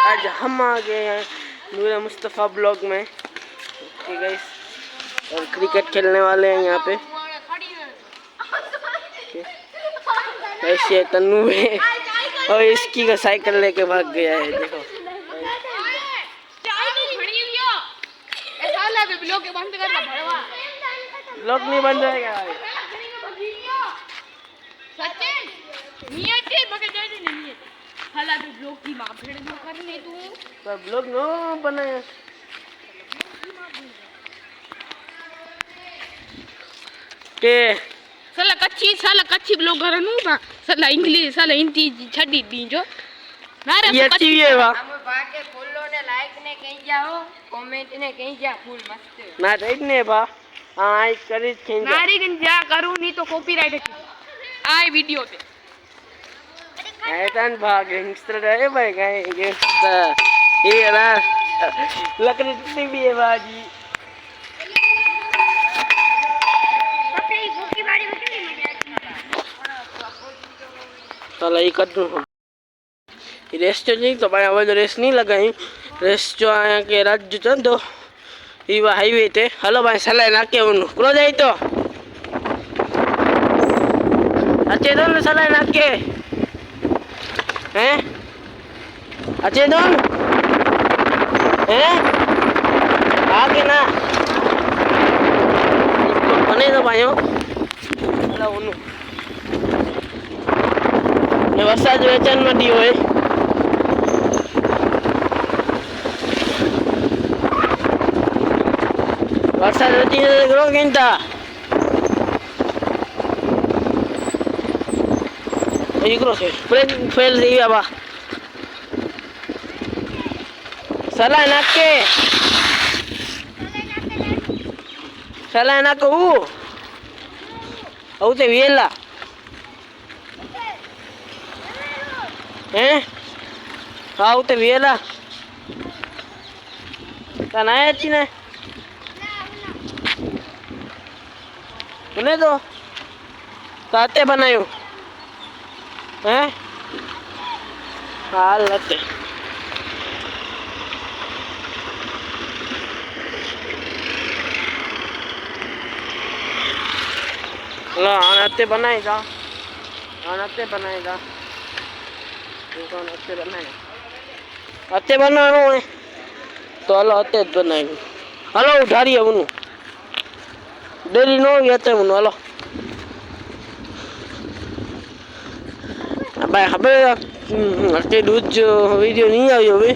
आज हम आ गए हैं नूर मुस्तफ़ा ब्लॉग में। ओके गाइस, और क्रिकेट खेलने वाले हैं यहाँ पे। ऐसे तन्नू है और इसकी का साइकिल लेके भाग गया है। देखो ब्लॉग नहीं बन जाएगा तो ब्लॉग नो बनाया के साला कच्ची ब्लॉग करनु बा साला इंग्लिश साला हिंदी छड़ी दी जो मारे ये अच्छी है वा हम बाके फॉलो ने लाइक ने कहीं जाओ कमेंट ने कहीं जा फूल मस्त ना राइट ने बा आई करी खिंजा नारी गन जा करू नहीं तो कॉपीराइट है आई वीडियो पे ऐतन भाग गैंगस्टर है भाई गैंगस्टर ये ना लकड़ी टूटी भी है बाजी चलो ये कर दूँ रेस जो नहीं तो भाई अब रेस नहीं लगाई रेस जो आया के राज्य चल दो ये हाईवे थे हेलो भाई सलाह ना के उन क्लोज आई तो अच्छे दो सलाह ना के हैं अच्छे दो हैं आगे ना इसको बने दो भाइयों हेलो उन ये वरसाद वेचन में दियो है वरसाद वेची करो किंता ये करो फेल दी बाबा सलाह ना के सलाह ना को औ ते वेला हैं आओ ते वेला तना है ने उन्हें तो ताते बनायो हैं हाल लते ला आते बनाए जा आते बनाए जा अते बनानो है तो हलो अते बनाए हलो उठा रही है उन्होंने डेरी नो याते उन्होंने हलो भाई हमें अते दूध जो वीडियो नहीं आई होगी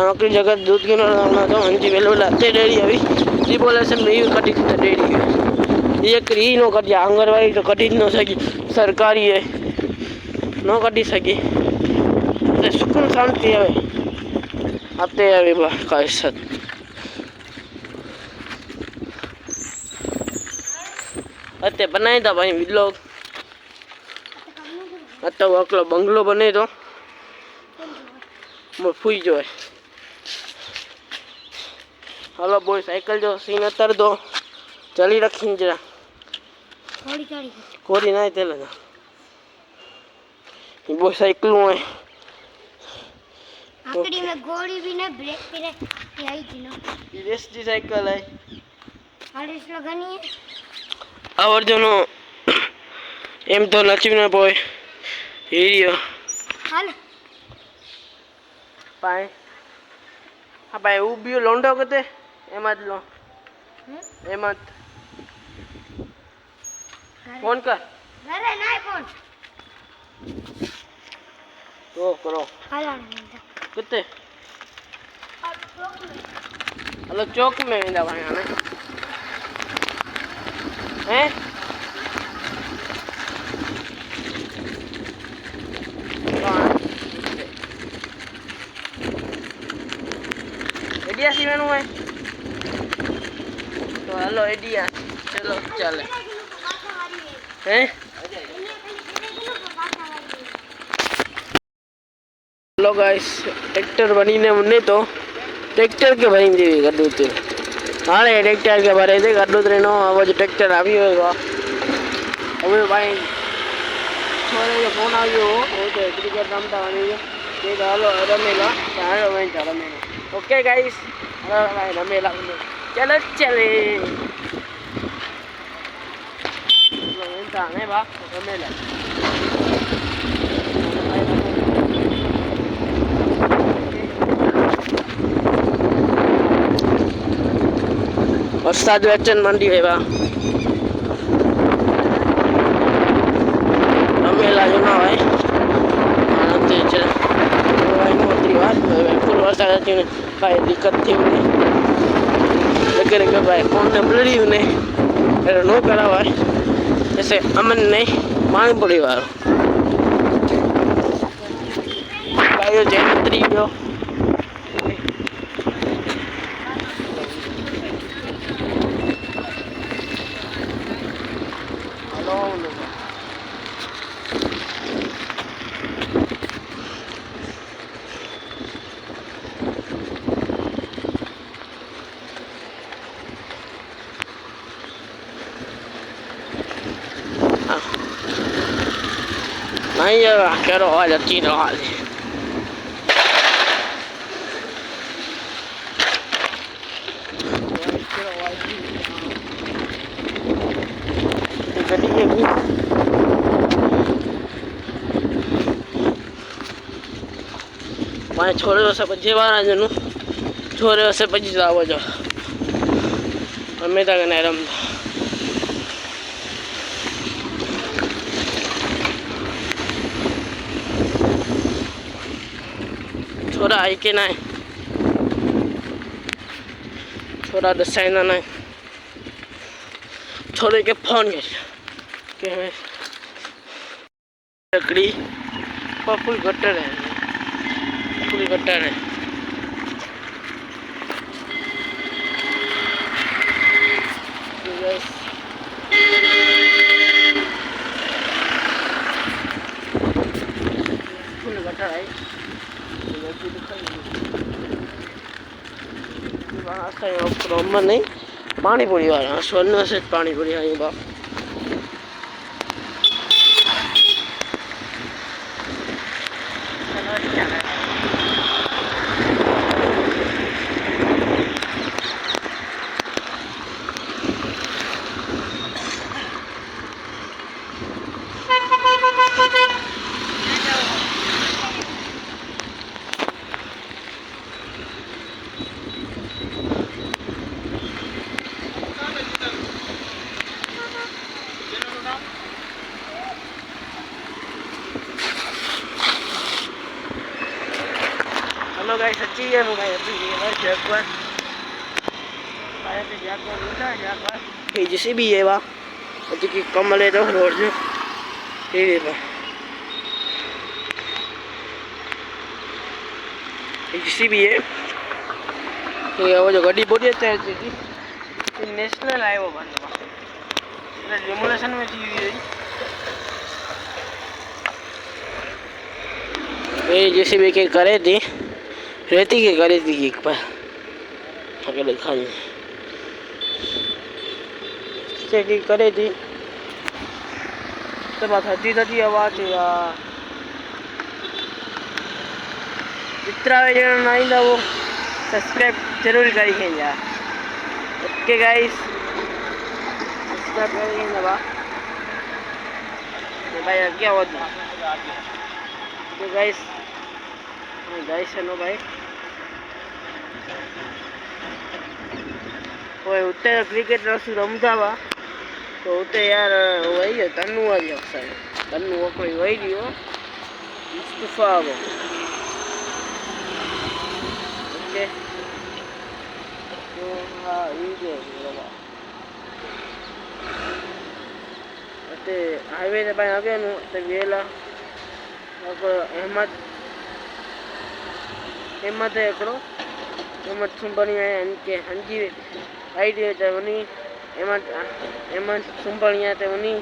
आखिरी जगह दूध की ना तो हंजी वेलो लाते डेरी अभी जी बोले से नहीं कटी थी डेरी ये करी नो कटी आंगनवाड़ी तो कटी न सकी सरकारी है नो कटी सकी सुकून शांति है आते अभी कैसा अते बनाए था भाई व्लॉग अतो अकलो बंगलो बने तो फुई जो है हेलो बोय साइकिल जो सीन अतर दो चली रखी जरा कोरी ना ते लगा ये बोय साइकिल है आखिरी में गोली भी ना ब्रेक पे ने आई थी ना ये रेस की साइकिल है रेस लगानी है और दोनों एम तो नचीना बोय हीरियो हाल पाए हाँ भाई उबियो लोंडो कते एमत लो एमत फोन कर अरे नहीं फोन तो करो हाल कितने हेलो चौक में वेंदा भाई आने हैं एडिया सी मेनू है तो हेलो एडिया चलो चले हैं हेलो गाइस ट्रैक्टर बनी ने मुन्ने तो ट्रैक्टर के भरी देवी गड्डूते हाँ ट्रैक्टर के भरे थे गड्डूतरे नो वो जो ट्रैक्टर अभी होगा अभी भाई छोरे जो फोन आ गयो वो तो क्रिकेट रमता वनी ये डालो रमेला चाहे मैं रमेला ओके गाइस रमेला चलो चले जाने बा रमेला वरसाद वचन मंडी है बा रमेला जो ना भाई आनंद चल फुल वरसाद थी भाई दिक्कत थी उन्हें लेकिन के भाई फोन ने ब्लडी उन्हें एरो नो करा भाई जैसे अमन ने पानी पड़ी वार भाई जैन त्री जो नहीं ये करो आज अच्छी रहा मैं छोरे से पचे बार जनु छोरे से पची जाओ जो हमें तक नहीं रम छोरा आई के ना छोरा दसाइना ना छोरे के फोन के लकड़ी फुल गटर है फुल गटर है फुल गटर है नहीं पानी पूरी वाला सोने से पानी पूरी आई बाप हेलो गाइस सच्ची है भाई अभी ये भाई जगवर आया तो जगवर उठा जगवर ये जैसे भी है वा अजी की कमले तो रोड जो ये बा ये जैसे भी है ये वो जो गाड़ी बोली है जी नेशनल है वो बंदा ये डेमोलेशन में थी ये जैसे भी के करे थी रेती के करे थी एक बार आगे लिखा है से की करे थी तो बात हदी थी आवाज यार इतना जन नहीं था वो सब्सक्राइब जरूर करेंगे यार ओके गाइस सब्सक्राइब करेंगे ना बा भाई क्या होता तो गाइस है नो भाई वो उते क्रिकेट रसू रमता वा तो उते यार वही है तन्नू वाली अक्सर तन्नू वो कोई वही दियो मुस्तफा वो ओके तो हाँ ये बाबा अते हाईवे से भाई आगे नो ते वेला अहमद है एकड़ो अहमद सुंबणी है इनके हंजी आईडी है उनी अहमद सुंबणी है ते उनी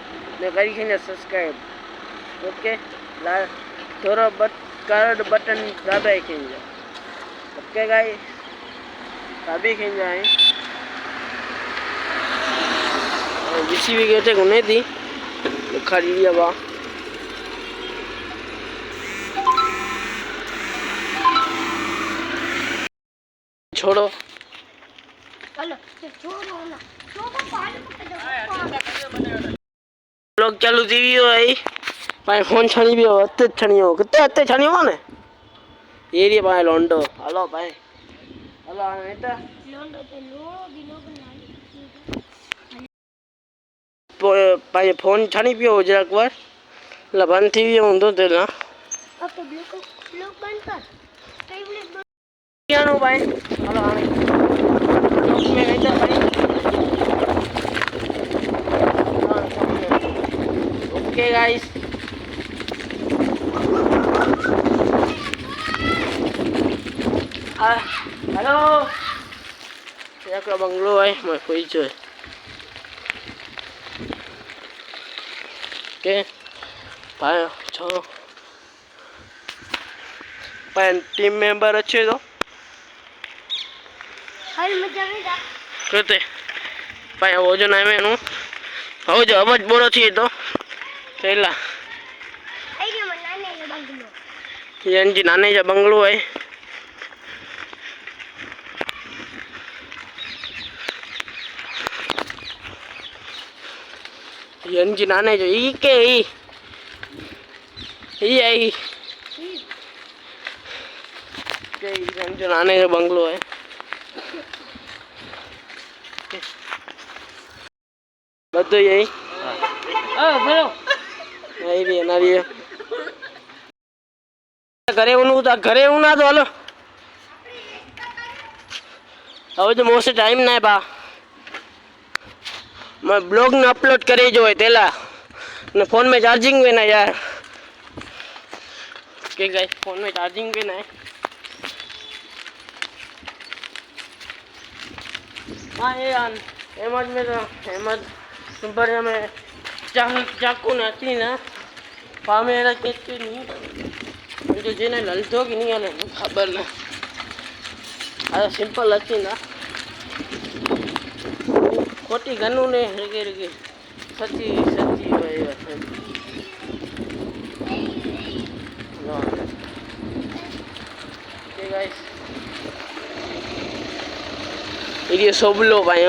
ने करी के सब्सक्राइब ओके ला थोड़ा कार्ड बटन दबाए के ओके गाइस दबे के जाए जिसी भी कहते उन्हें थी खड़ी लिया बा छोड़ो चलो छोड़ो ना छोड़ो पानी पकड़ लोग चालू थी वियो भाई भाई फोन छणी वियो अते छणियो किते अते छणियो ने ये रे भाई लोंडो हेलो भाई हेलो आटा लोंडो ते लो दिनो बनाई भाई फोन छणी पियो જરાક વાર એટલે બંધ થઈ ગયો ઊંધો તેલા अब तो ब्लॉक बंद कर कई मिनट ક્યાંનો ભાઈ हेलो आवे में रहता भाई ओके गाइस हेलो एक बंगलो है मैं कोई जो के भाई चलो भाई टीम मेंबर अच्छे तो हर मजा आएगा कहते भाई वो जो नाम है नु हो जो अब बोलो थी तो चला आइडिया बनाने ये बंगलो ये जी नाने जो बंगलो है ये जी नाने जो ई के ई आई के ये जो नाने जो बंगलो है બધું यही બોલો નહીં રે ના રે ઘરે હું ના તો હાલો હવે તો મોસ્ટ ટાઈમ ના બા मैं ब्लॉग ने अपलोड करे जो है तेला ने फोन में चार्जिंग भी ना यार के गाइस फोन में चार्जिंग भी ना है हाँ यार एमज में तो एमज सुपर में चाकू नाची ना पामे ना कहते नहीं जो जेने ललतो कि नहीं आले खबर ना आ सिंपल अच्छी ना खोटी गनु ने रगे रगे सच्ची सच्ची भाई ओके गाइस ये सब लो भाई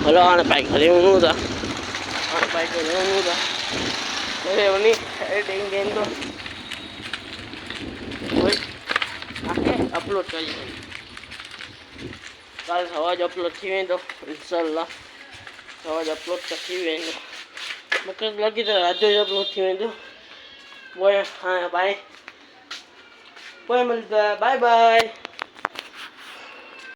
हेलो आने बाइक घरे उन्हों था आने बाइक घरे उन्हों था अरे उन्हीं एडिटिंग गेम तो वही आके अपलोड कर दिया कल सवाज अपलोड थी में तो इंशाल्लाह सवाज अपलोड कर थी में तो मतलब लगी तो आज अपलोड थी में तो वो हाँ बाय कोई मिलता है बाय बाय।